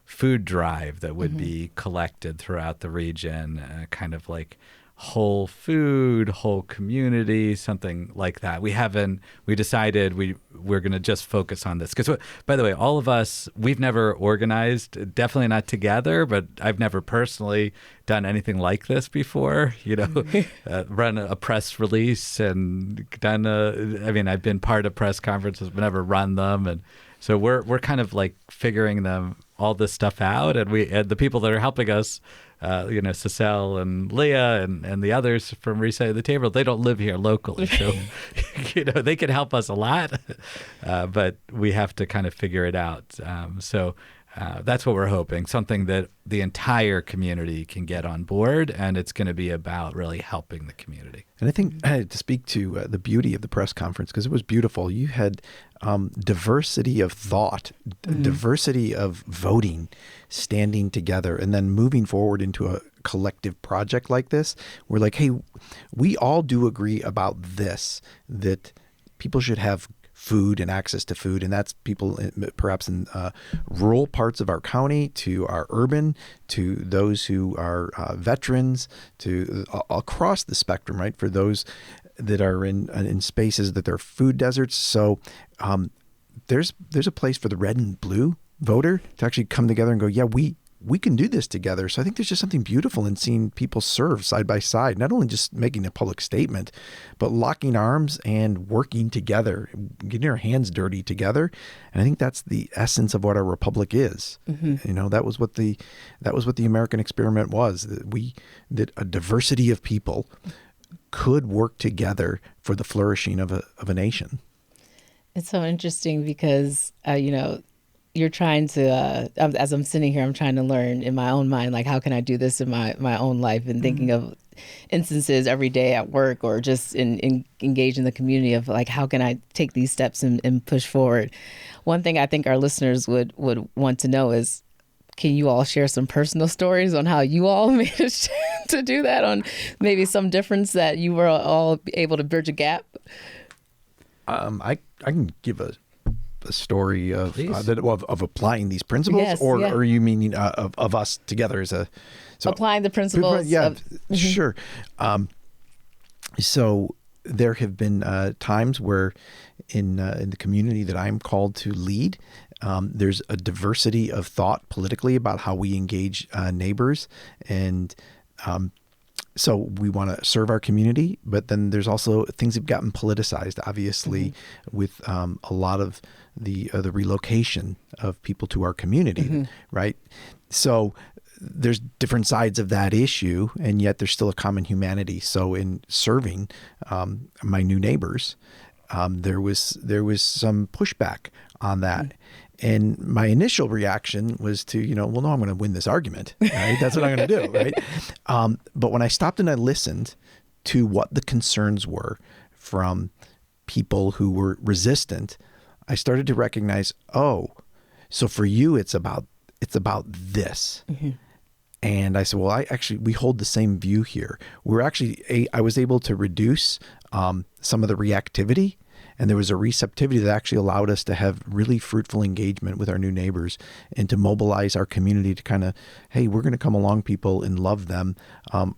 Speaker 9: food drive that would be collected throughout the region, kind of like whole food, whole community, something like that. We decided we're going to just focus on this. Because, by the way, all of us, we've never organized, definitely not together, but I've never personally done anything like this before, run a press release and I've been part of press conferences, but never run them. And so we're kind of like figuring all this stuff out. And the people that are helping us, Cecile and Leah and the others from Resetting the Table, they don't live here locally. So, they can help us a lot, but we have to kind of figure it out. That's what we're hoping, something that the entire community can get on board, and it's going to be about really helping the community.
Speaker 10: And I think to speak to the beauty of the press conference, because it was beautiful, you had diversity of thought, diversity of voting, standing together, and then moving forward into a collective project like this. We're like, hey, we all do agree about this, that people should have food and access to food, and that's people perhaps in rural parts of our county to our urban, to those who are veterans, to across the spectrum, right? For those that are in spaces that they're food deserts. So there's a place for the red and blue voter to actually come together and go, yeah, we can do this together. So I think there's just something beautiful in seeing people serve side by side, not only just making a public statement, but locking arms and working together, getting our hands dirty together. And I think that's the essence of what our republic is. That was what the American experiment was, that a diversity of people could work together for the flourishing of a nation.
Speaker 8: It's so interesting because, you're trying to, as I'm sitting here, I'm trying to learn in my own mind, like, how can I do this in my own life, and thinking of instances every day at work or just engage in the community of like, how can I take these steps and push forward? One thing I think our listeners would want to know is, can you all share some personal stories on how you all managed to do that, on maybe some difference that you were all able to bridge a gap?
Speaker 10: I can give a story of applying these principles, or you meaning of us together as a
Speaker 8: applying the principles?
Speaker 10: Sure. So there have been times where in the community that I'm called to lead, there's a diversity of thought politically about how we engage neighbors, and so we want to serve our community, but then there's also things that have gotten politicized, obviously, with a lot of the relocation of people to our community, right? So there's different sides of that issue, and yet there's still a common humanity. So in serving my new neighbors, there was some pushback on that. And my initial reaction was to, well, no, I'm going to win this argument. Right? That's what I'm going to do. Right. But when I stopped and I listened to what the concerns were from people who were resistant, I started to recognize, so for you, it's about this. Mm-hmm. And I said, well, we hold the same view here. I was able to reduce some of the reactivity, and there was a receptivity that actually allowed us to have really fruitful engagement with our new neighbors and to mobilize our community to kind of, hey, we're going to come along, people, and love them,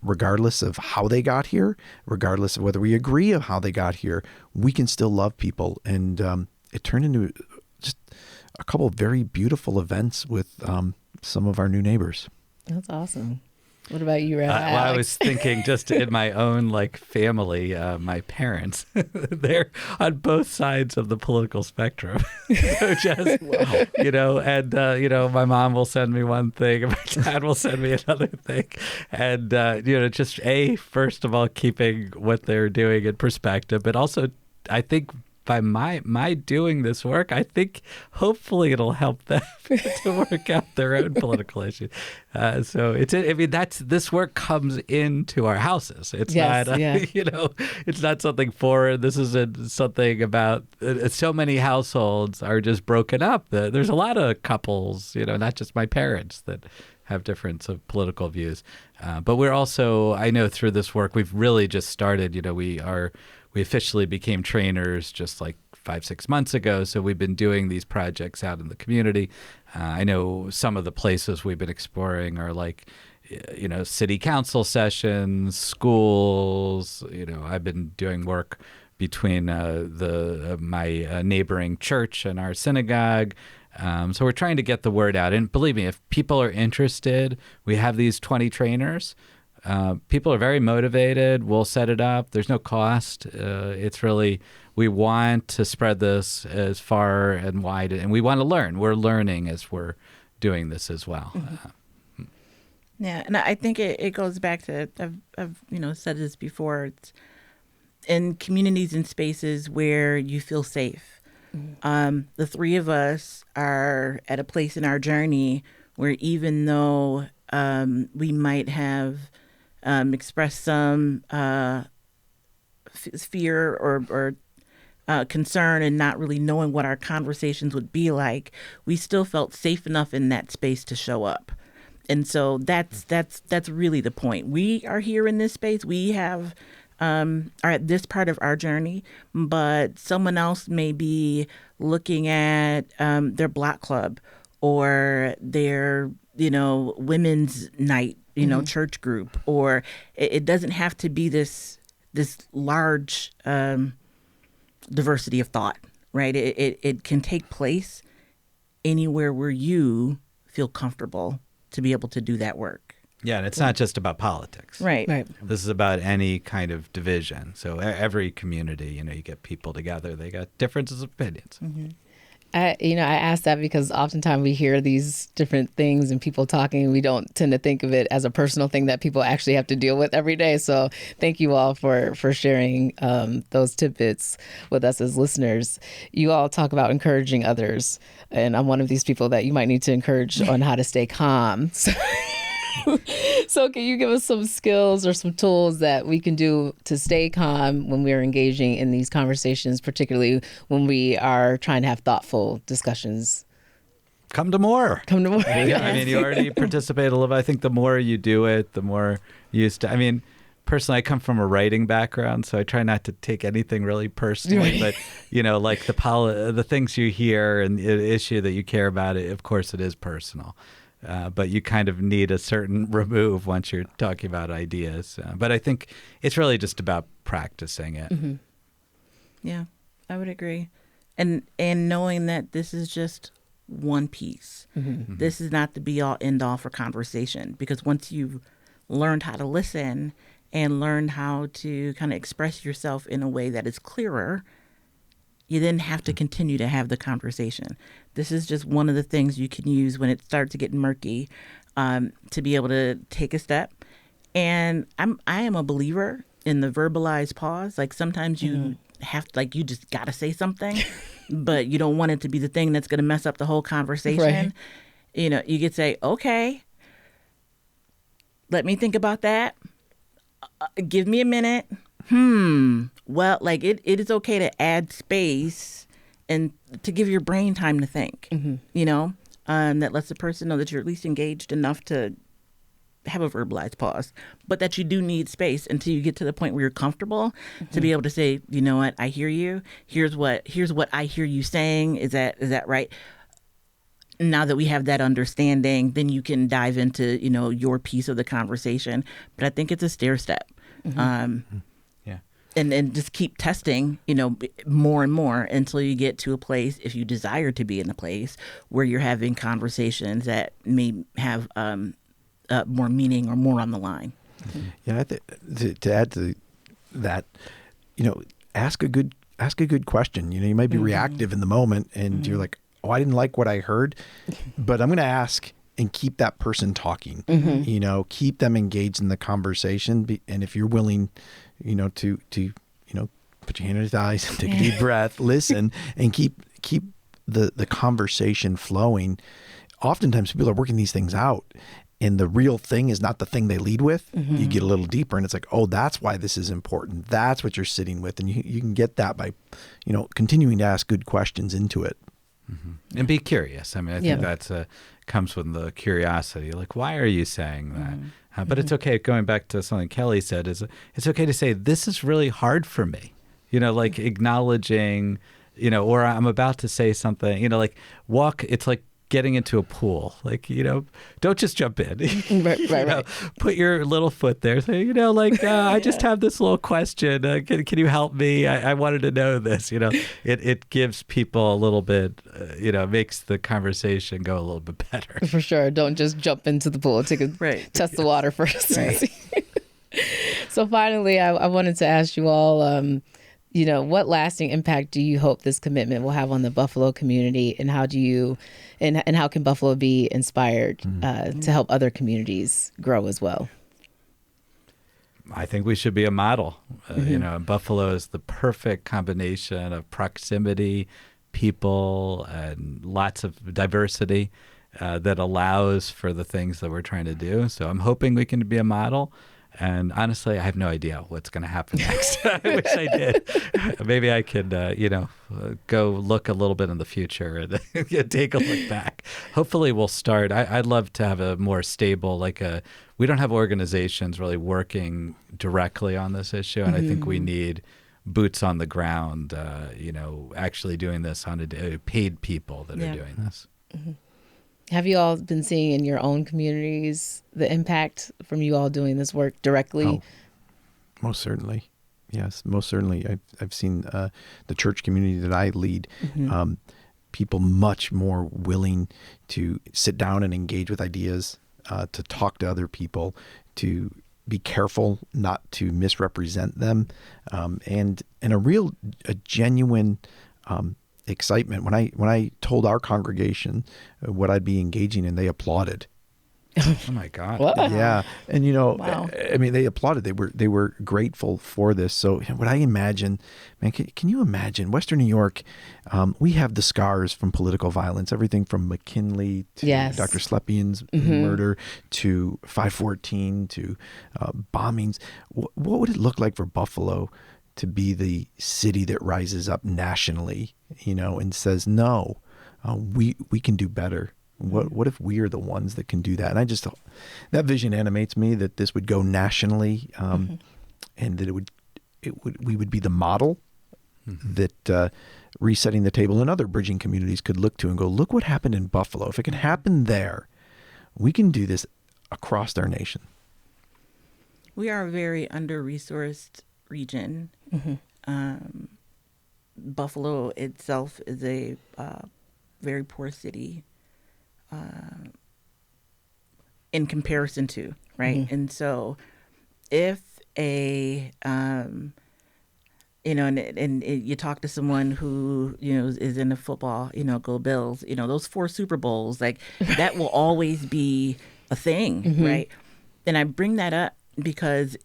Speaker 10: regardless of how they got here, regardless of whether we agree of how they got here. We can still love people. And it turned into just a couple of very beautiful events with some of our new neighbors.
Speaker 8: That's awesome. What about you, Rabbi
Speaker 9: Well,
Speaker 8: Alex?
Speaker 9: I was thinking just in my own family, my parents, they're on both sides of the political spectrum. So just, and, my mom will send me one thing and my dad will send me another thing. And, just first of all, keeping what they're doing in perspective, but also I think by my doing this work, I think hopefully it'll help them to work out their own political issues. So this work comes into our houses. It's not, it's not something foreign. This isn't something about so many households are just broken up. There's a lot of couples, not just my parents, that have different political views. But we're also, I know through this work, we've really just started, we officially became trainers just 5-6 months ago. So we've been doing these projects out in the community. I know some of the places we've been exploring are city council sessions, schools. I've been doing work between my neighboring church and our synagogue. So we're trying to get the word out. And believe me, if people are interested, we have these 20 trainers. People are very motivated. We'll set it up. There's no cost. It's really, we want to spread this as far and wide, and we want to learn. We're learning as we're doing this as well.
Speaker 5: Mm-hmm. Yeah, and I think it goes back to, I've said this before, it's in communities and spaces where you feel safe. Mm-hmm. The three of us are at a place in our journey where even though we might have expressed some fear or concern and not really knowing what our conversations would be like, we still felt safe enough in that space to show up. And so that's really the point. We are here in this space. We have are at this part of our journey, but someone else may be looking at their block club or their women's night, mm-hmm. church group, or it doesn't have to be this large diversity of thought, right? It can take place anywhere where you feel comfortable to be able to do that work.
Speaker 9: Yeah, and it's not just about politics.
Speaker 5: Right.
Speaker 9: This is about any kind of division. So every community, you get people together, they got differences of opinions.
Speaker 8: Mm-hmm. I ask that because oftentimes we hear these different things and people talking, and we don't tend to think of it as a personal thing that people actually have to deal with every day. So thank you all for sharing those tidbits with us as listeners. You all talk about encouraging others, and I'm one of these people that you might need to encourage on how to stay calm. So can you give us some skills or some tools that we can do to stay calm when we're engaging in these conversations, particularly when we are trying to have thoughtful discussions?
Speaker 9: Come to more.
Speaker 8: Yeah,
Speaker 9: I mean, you already participate a little bit. I think the more you do it, the more you personally, I come from a writing background, so I try not to take anything really personally. But, the things you hear and the issue that you care about, of course, it is personal. But you kind of need a certain remove once you're talking about ideas. But I think it's really just about practicing it.
Speaker 5: Mm-hmm. Yeah, I would agree. And knowing that this is just one piece. Mm-hmm. This is not the be-all, end-all for conversation. Because once you've learned how to listen and learned how to kind of express yourself in a way that is clearer, you then have to continue to have the conversation. This is just one of the things you can use when it starts to get murky, to be able to take a step. And I am a believer in the verbalized pause. Like sometimes you you just got to say something, but you don't want it to be the thing that's going to mess up the whole conversation.
Speaker 8: Right.
Speaker 5: You know, you could say, okay, let me think about that. Give me a minute. Well, like it is okay to add space and to give your brain time to think, you know, that lets the person know that you're at least engaged enough to have a verbalized pause, but that you do need space until you get to the point where you're comfortable to be able to say, you know what, I hear you. Here's what I hear you saying. Is that right? Now that we have that understanding, then you can dive into, you know, your piece of the conversation. But I think it's a stair step. And just keep testing, you know, more and more until you get to a place, if you desire to be in a place where you're having conversations that may have more meaning or more on the line.
Speaker 10: Yeah, to add to that, you know, ask a good question. You know, you might be reactive in the moment, and you're like, oh, I didn't like what I heard, but I'm going to ask and keep that person talking. You know, keep them engaged in the conversation, and if you're willing, you know, to you know, put your hand on his eyes, take a deep breath, listen, and keep the conversation flowing. Oftentimes, people are working these things out, and the real thing is not the thing they lead with. You get a little deeper, and it's like, oh, that's why this is important. That's what you're sitting with, and you can get that by, you know, continuing to ask good questions into it.
Speaker 9: And be curious. I mean, I think that's comes with the curiosity. Like, why are you saying that? But it's okay. Going back to something Kelly said, it's okay to say, this is really hard for me. You know, like acknowledging, you know, or I'm about to say something, you know, like it's like getting into a pool. Like, you know, don't just jump in. Right. Put your little foot there. Say, you know, like, I just have this little question. Can you help me? I wanted to know this. You know, it gives people a little bit, you know, makes the conversation go a little bit better.
Speaker 8: For sure. Don't just jump into the pool. Test the water first. Right. So finally, I wanted to ask you all, you know, what lasting impact do you hope this commitment will have on the Buffalo community, and how do you, and how can Buffalo be inspired to help other communities grow as well?
Speaker 9: I think we should be a model. You know, Buffalo is the perfect combination of proximity, people, and lots of diversity that allows for the things that we're trying to do. So I'm hoping we can be a model. And honestly, I have no idea what's going to happen next. I wish I did. Maybe I could, you know, go look a little bit in the future and take a look back. Hopefully we'll start. I'd love to have a more stable, we don't have organizations really working directly on this issue. And I think we need boots on the ground, you know, actually doing this on paid people that are doing this.
Speaker 8: Have you all been seeing in your own communities the impact from you all doing this work directly?
Speaker 10: Oh, most certainly. Yes, most certainly. I've seen the church community that I lead, people much more willing to sit down and engage with ideas, to talk to other people, to be careful not to misrepresent them, and a genuine excitement. When I told our congregation what I'd be engaging in, they applauded.
Speaker 9: Oh my God!
Speaker 8: What?
Speaker 10: Yeah, and you know,
Speaker 8: wow.
Speaker 10: I mean, they applauded. They were grateful for this. So, what I imagine, man, can you imagine Western New York? We have the scars from political violence, everything from McKinley to Dr. Slepian's murder to 514 to bombings. What would it look like for Buffalo to be the city that rises up nationally, you know, and says, no, we can do better. What if we are the ones that can do that? And that vision animates me, that this would go nationally, and that we would be the model that resetting the table and other bridging communities could look to and go, look what happened in Buffalo. If it can happen there, we can do this across our nation.
Speaker 5: We are a very under-resourced region. Buffalo itself is a very poor city in comparison to, right? And so if you know, and you talk to someone who, you know, is into football, you know, go Bills, you know, those 4 Super Bowls, like that will always be a thing, right? And I bring that up because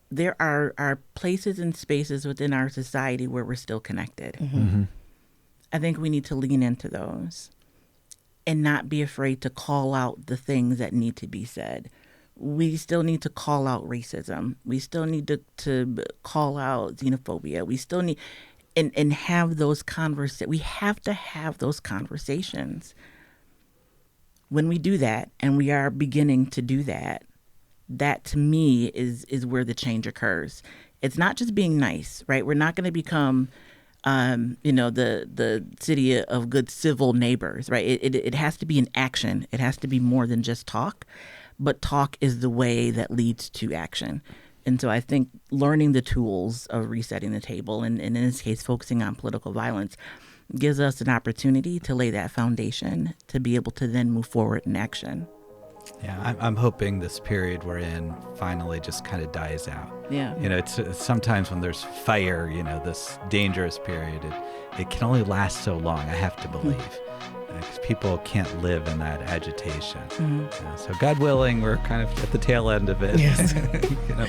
Speaker 5: there are places and spaces within our society where we're still connected.
Speaker 10: Mm-hmm.
Speaker 5: I think we need to lean into those and not be afraid to call out the things that need to be said. We still need to call out racism. We still need to call out xenophobia. We still need and have those conversations. We have to have those conversations. When we do that, and we are beginning to do that, that to me is where the change occurs. It's not just being nice, right? We're not going to become, the city of good civil neighbors, right? It has to be an action. It has to be more than just talk, but talk is the way that leads to action. And so I think learning the tools of resetting the table, and in this case, focusing on political violence, gives us an opportunity to lay that foundation to be able to then move forward in action.
Speaker 9: Yeah, I'm hoping this period we're in finally just kind of dies out.
Speaker 5: Yeah.
Speaker 9: It's sometimes when there's fire, this dangerous period, it can only last so long, I have to believe. Because people can't live in that agitation.
Speaker 5: Mm-hmm.
Speaker 9: So God willing, we're kind of at the tail end of it.
Speaker 5: Yes.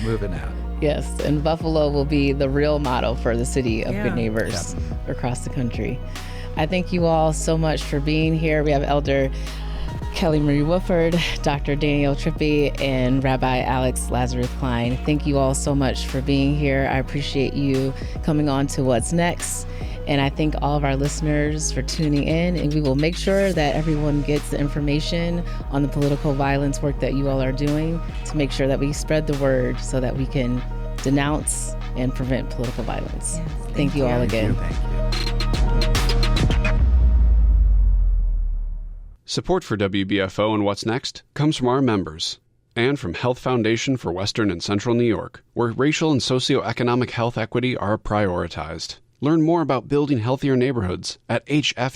Speaker 9: Moving out.
Speaker 8: Yes, and Buffalo will be the real model for the city of good neighbors
Speaker 9: Yep.
Speaker 8: across the country. I thank you all so much for being here. We have Elder Kelly Wofford, Dr. Daniel Trippie, and Rabbi Alex Lazarus-Klein. Thank you all so much for being here. I appreciate you coming on to What's Next. And I thank all of our listeners for tuning in. And we will make sure that everyone gets the information on the political violence work that you all are doing to make sure that we spread the word so that we can denounce and prevent political violence.
Speaker 5: Yes,
Speaker 8: thank you all again.
Speaker 9: Thank you.
Speaker 1: Support for WBFO and What's Next comes from our members and from Health Foundation for Western and Central New York, where racial and socioeconomic health equity are prioritized. Learn more about building healthier neighborhoods at hfwcny.org.